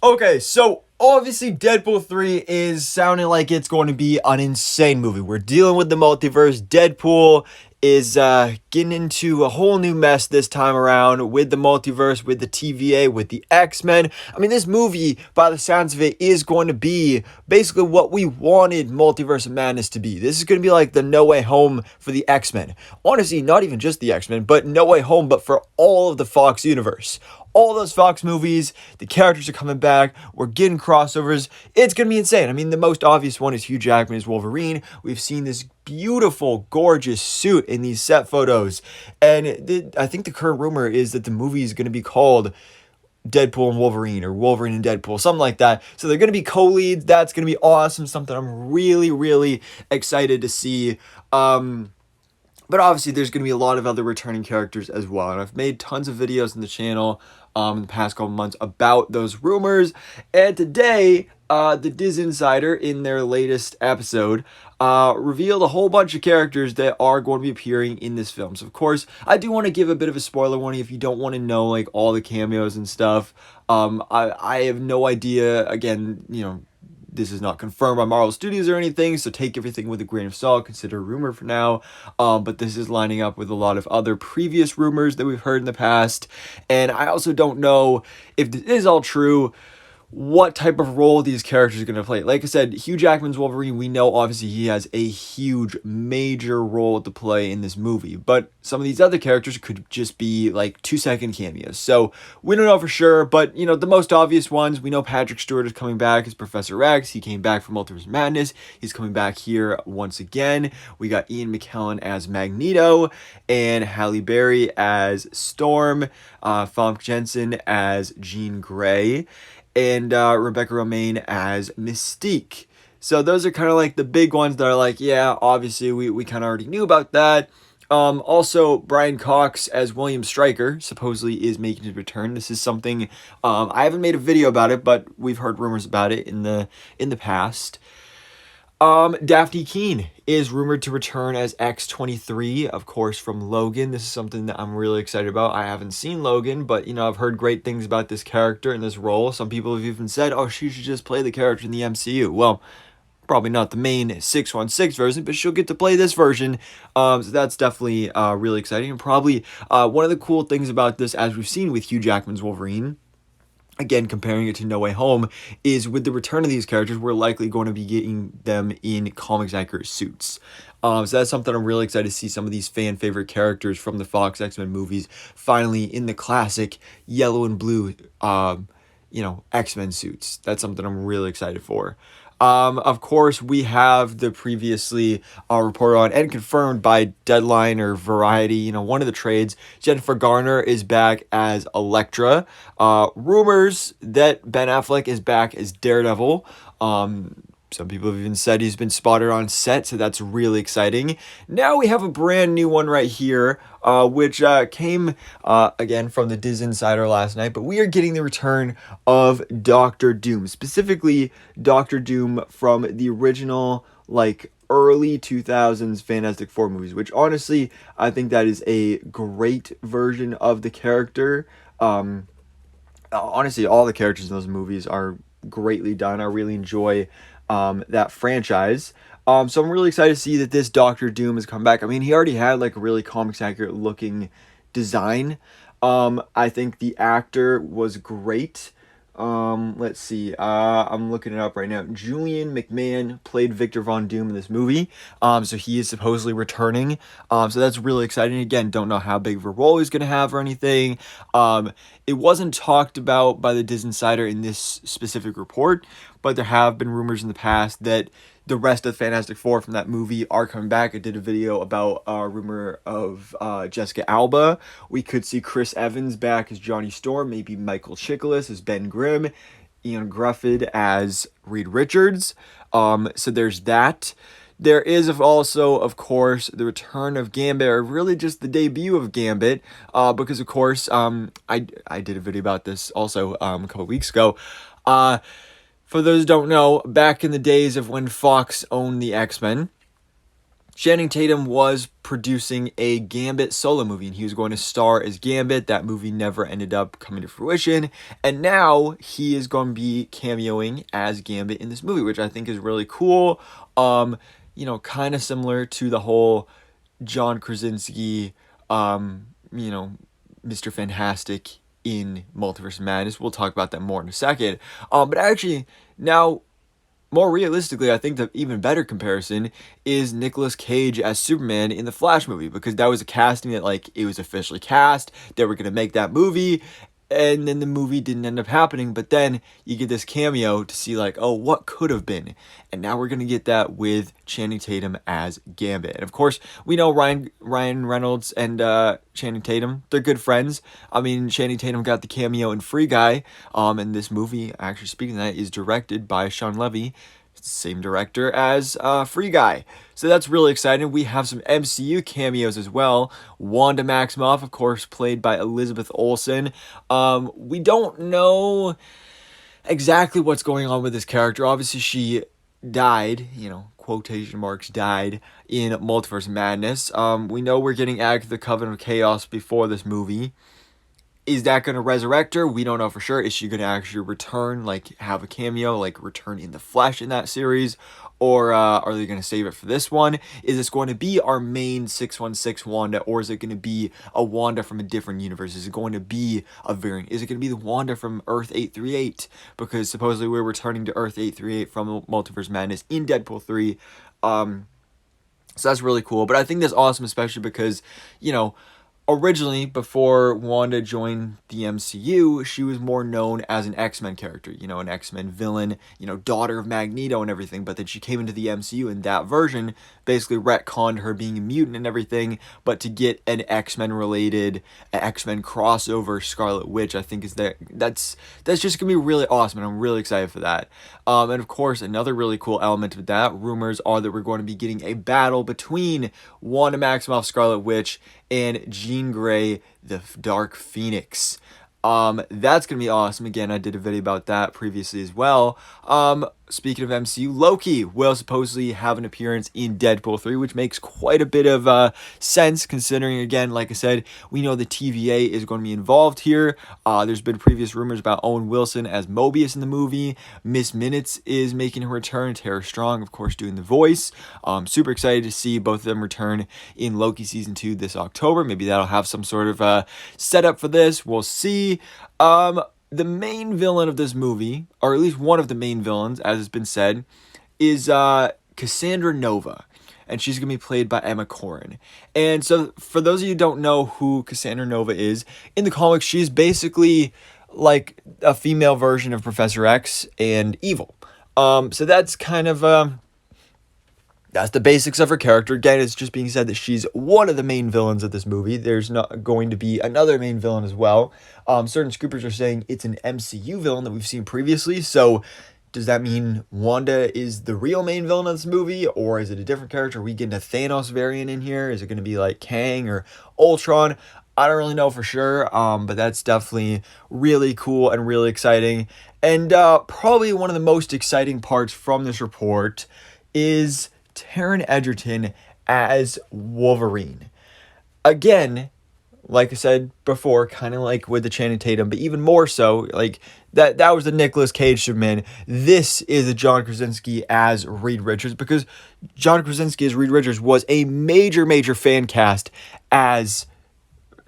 Okay, so obviously Deadpool 3 is sounding like it's going to be an insane movie. We're dealing with the multiverse. Deadpool is getting into a whole new mess this time around with the multiverse, with the TVA, with the X-Men. I mean, this movie, by the sounds of it, is going to be basically what we wanted Multiverse of Madness to be. This is going to be like the No Way Home for the X-Men. Honestly, not even just the X-Men, but No Way Home, but for all of the Fox universe. All those Fox movies, the characters are coming back, we're getting crossovers, it's gonna be insane. I mean, the most obvious one is Hugh Jackman as Wolverine. We've seen this beautiful, gorgeous suit in these set photos, and I think the current rumor is that the movie is gonna be called Deadpool and Wolverine, or Wolverine and Deadpool, something like that. So they're gonna be co-leads, that's gonna be awesome, something I'm really, really excited to see. But obviously, there's going to be a lot of other returning characters as well. And I've made tons of videos on the channel in the past couple months about those rumors. And today, the Diz Insider, in their latest episode, revealed a whole bunch of characters that are going to be appearing in this film. So, of course, I do want to give a bit of a spoiler warning if you don't want to know, like, all the cameos and stuff. I have no idea, again, this is not confirmed by Marvel Studios or anything, so take everything with a grain of salt, consider a rumor for now, but this is lining up with a lot of other previous rumors that we've heard in the past, and I also don't know if this is all true, what type of role these characters are going to play. Like I said, Hugh Jackman's Wolverine, we know obviously he has a huge, major role to play in this movie, but some of these other characters could just be like 2-second cameos. So we don't know for sure, but the most obvious ones, we know Patrick Stewart is coming back as Professor X. He came back from Multiverse of Madness. He's coming back here once again. We got Ian McKellen as Magneto and Halle Berry as Storm, Famke Jensen as Jean Grey, and Rebecca Romaine as Mystique. So those are kind of like the big ones that are like, yeah, obviously we kind of already knew about that. Also, Brian Cox as William Stryker supposedly is making his return. This is something I haven't made a video about it, but we've heard rumors about it in the past. Daphne Keane is rumored to return as X-23, of course, from Logan. This is something that I'm really excited about. I haven't seen Logan, but, I've heard great things about this character and this role. Some people have even said, oh, she should just play the character in the MCU. Well, probably not the main 616 version, but she'll get to play this version. So that's definitely really exciting. And probably one of the cool things about this, as we've seen with Hugh Jackman's Wolverine, again, comparing it to No Way Home, is with the return of these characters, we're likely going to be getting them in comics accurate suits. So that's something I'm really excited to see, some of these fan favorite characters from the Fox X-Men movies finally in the classic yellow and blue, X-Men suits. That's something I'm really excited for. Of course, we have the previously reported on and confirmed by Deadline or Variety, one of the trades. Jennifer Garner is back as Elektra. Rumors that Ben Affleck is back as Daredevil. Some people have even said he's been spotted on set, so that's really exciting. Now we have a brand new one right here, which came, again, from the Diz Insider last night, but we are getting the return of Doctor Doom, specifically Doctor Doom from the original, early 2000s Fantastic Four movies, which honestly, I think that is a great version of the character. Honestly, all the characters in those movies are greatly done. I really enjoy that franchise. So I'm really excited to see that this Doctor Doom has come back. I mean, he already had a really comics accurate looking design. I think the actor was great. Let's see. I'm looking it up right now. Julian McMahon played Victor Von Doom in this movie. So he is supposedly returning. So that's really exciting. Again, don't know how big of a role he's going to have or anything. It wasn't talked about by the Diz Insider in this specific report, but there have been rumors in the past that the rest of Fantastic Four from that movie are coming back. I did a video about a rumor of Jessica Alba. We could see Chris Evans back as Johnny Storm, maybe Michael Chiklis as Ben Grimm, Ian Grufford as Reed Richards. So there's that. There is also, of course, the return of Gambit, or really just the debut of Gambit, because, of course, I did a video about this also a couple of weeks ago. For those who don't know, back in the days of when Fox owned the X-Men, Channing Tatum was producing a Gambit solo movie, and he was going to star as Gambit. That movie never ended up coming to fruition, and now he is going to be cameoing as Gambit in this movie, which I think is really cool. Kind of similar to the whole John Krasinski, you know, Mr. Fantastic in Multiverse of Madness. We'll talk about that more in a second. But actually, now, more realistically, I think the even better comparison is Nicolas Cage as Superman in the Flash movie, because that was a casting that, like, it was officially cast. They were going to make that movie, and then the movie didn't end up happening. But then you get this cameo to see, like, oh, what could have been? And now we're going to get that with Channing Tatum as Gambit. And of course, we know Ryan Reynolds and Channing Tatum, they're good friends. I mean, Channing Tatum got the cameo in Free Guy. And this movie, actually speaking of that, is directed by Sean Levy, same director as Free Guy. So that's really exciting. We have some MCU cameos as well. Wanda Maximoff, of course, played by Elizabeth Olsen. We don't know exactly what's going on with this character. Obviously, she died, quotation marks, died in Multiverse Madness. We know we're getting Agatha the Coven of Chaos before this movie. Is that going to resurrect her? We don't know for sure. Is she going to actually return, like have a cameo, like return in the flesh in that series? Or are they going to save it for this one? Is this going to be our main 616 Wanda? Or is it going to be a Wanda from a different universe? Is it going to be a variant? Is it going to be the Wanda from Earth 838? Because supposedly we're returning to Earth 838 from Multiverse Madness in Deadpool 3. So that's really cool. But I think that's awesome, especially because, originally, before Wanda joined the MCU, she was more known as an X-Men character, an X-Men villain, daughter of Magneto and everything. But then she came into the MCU, and that version basically retconned her being a mutant and everything. But to get an X-Men crossover Scarlet Witch, I think that's just gonna be really awesome, and I'm really excited for that. And of course, another really cool element of that, rumors are that we're going to be getting a battle between Wanda Maximoff, Scarlet Witch, and Jean Grey, the Dark Phoenix. That's gonna be awesome. Again, I did a video about that previously as well. Speaking of MCU, Loki will supposedly have an appearance in Deadpool 3, which makes quite a bit of sense, considering, again, like I said, we know the TVA is going to be involved here. There's been previous rumors about Owen Wilson as Mobius in the movie. Miss Minutes is making her return. Tara Strong, of course, doing the voice. Super excited to see both of them return in Loki Season 2 this October. Maybe that'll have some sort of setup for this. We'll see. The main villain of this movie, or at least one of the main villains, as has been said, is Cassandra Nova. And she's going to be played by Emma Corrin. And so, for those of you who don't know who Cassandra Nova is, in the comics, she's basically like a female version of Professor X and evil. So that's kind of... That's the basics of her character. Again, it's just being said that she's one of the main villains of this movie. There's not going to be another main villain as well. Certain scoopers are saying it's an MCU villain that we've seen previously. So does that mean Wanda is the real main villain of this movie? Or is it a different character? Are we getting a Thanos variant in here? Is it going to be like Kang or Ultron? I don't really know for sure, but that's definitely really cool and really exciting. And probably one of the most exciting parts from this report is Taron Edgerton as Wolverine. Again, like I said before, kind of like with the Channing Tatum, but even more so, like that was the Nicolas Cage Superman. This is a John Krasinski as Reed Richards, because John Krasinski as Reed Richards was a major fan cast as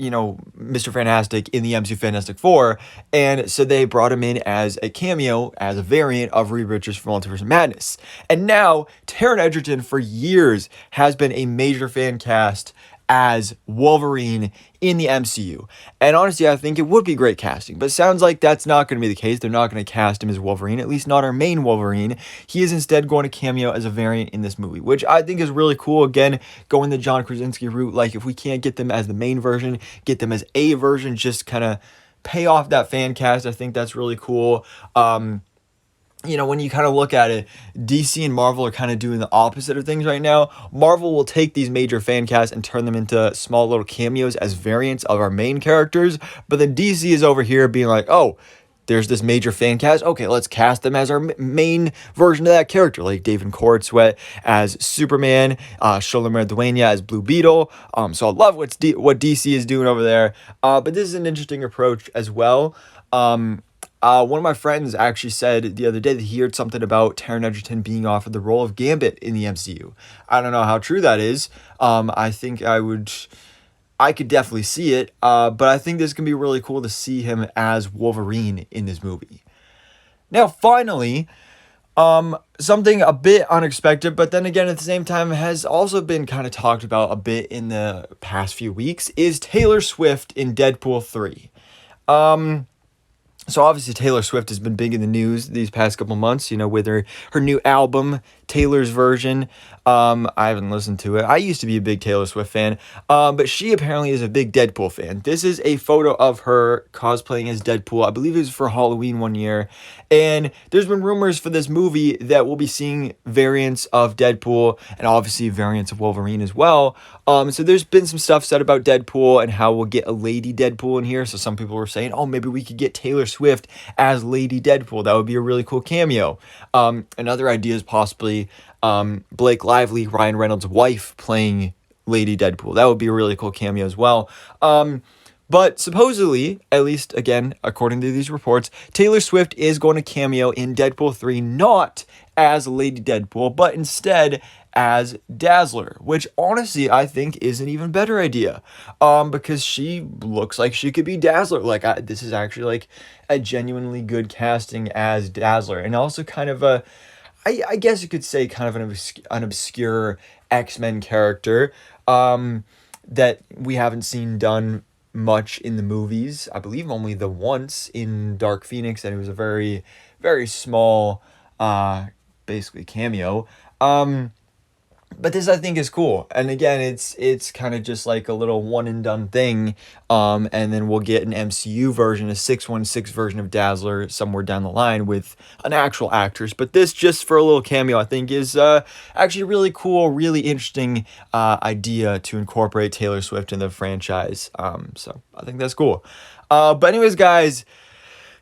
Mr. Fantastic in the MCU Fantastic Four, and so they brought him in as a cameo, as a variant of Reed Richards from Multiverse of Madness. And now, Taron Edgerton for years has been a major fan cast as Wolverine in the MCU. And honestly, I think it would be great casting, but it sounds like that's not going to be the case. They're not going to cast him as Wolverine, at least not our main Wolverine. He is instead going to cameo as a variant in this movie, which I think is really cool. Again, going the John Krasinski route, like if we can't get them as the main version, get them as a version, just kind of pay off that fan cast. I think that's really cool. When you kind of look at it, DC and Marvel are kind of doing the opposite of things right now. Marvel will take these major fan casts and turn them into small little cameos as variants of our main characters. But then DC is over here being like, oh, there's this major fan cast. Okay, let's cast them as our main version of that character, like David Cordsweat as Superman, Shalomar Duenya as Blue Beetle. So I love what DC is doing over there. But this is an interesting approach as well. One of my friends actually said the other day that he heard something about Taron Edgerton being offered the role of Gambit in the MCU. I don't know how true that is. I think I could definitely see it. But I think this can be really cool to see him as Wolverine in this movie. Now, finally, something a bit unexpected, but then again, at the same time, has also been kind of talked about a bit in the past few weeks, is Taylor Swift in Deadpool 3. So obviously Taylor Swift has been big in the news these past couple months, with her new album, Taylor's Version. I haven't listened to it. I used to be a big Taylor Swift fan, but she apparently is a big Deadpool fan. This is a photo of her cosplaying as Deadpool. I believe it was for Halloween one year. And there's been rumors for this movie that we'll be seeing variants of Deadpool and obviously variants of Wolverine as well. So there's been some stuff said about Deadpool and how we'll get a Lady Deadpool in here. So some people were saying, oh, maybe we could get Taylor Swift as Lady Deadpool. That would be a really cool cameo. Another idea is possibly Blake Lively, Ryan Reynolds' wife, playing Lady Deadpool. That would be a really cool cameo as well. But supposedly, at least again, according to these reports, Taylor Swift is going to cameo in Deadpool 3, not as Lady Deadpool, but instead as Dazzler, which honestly I think is an even better idea, because she looks like she could be Dazzler. This is actually like a genuinely good casting as Dazzler, and also kind of I guess you could say kind of an obscure X-Men character that we haven't seen done much in the movies. I believe only the once in Dark Phoenix, and it was a very, very small basically cameo. But this I think is cool. And again, it's kind of just like a little one and done thing. And then we'll get an MCU version, a 616 version of Dazzler somewhere down the line with an actual actress. But this, just for a little cameo, I think is actually a really cool, really interesting idea to incorporate Taylor Swift in the franchise. So I think that's cool. But anyways, guys,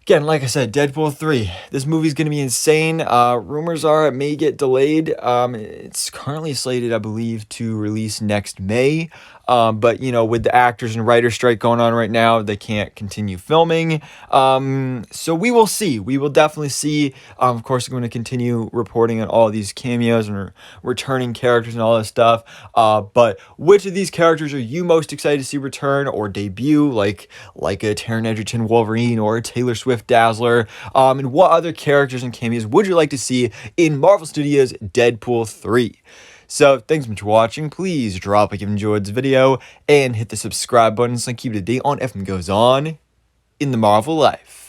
again, like I said, Deadpool 3. This movie's going to be insane. Rumors are it may get delayed. It's currently slated, I believe, to release next May. But, with the actors and writer strike going on right now, they can't continue filming. So we will see. We will definitely see. Of course, I'm going to continue reporting on all these cameos and returning characters and all this stuff. But which of these characters are you most excited to see return or debut, like a Taron Edgerton Wolverine or a Taylor Swift Dazzler? And what other characters and cameos would you like to see in Marvel Studios' Deadpool 3? So, thanks so much for watching. Please drop a like if you enjoyed this video and hit the subscribe button so I keep it up to date on everything goes on in the Marvel life.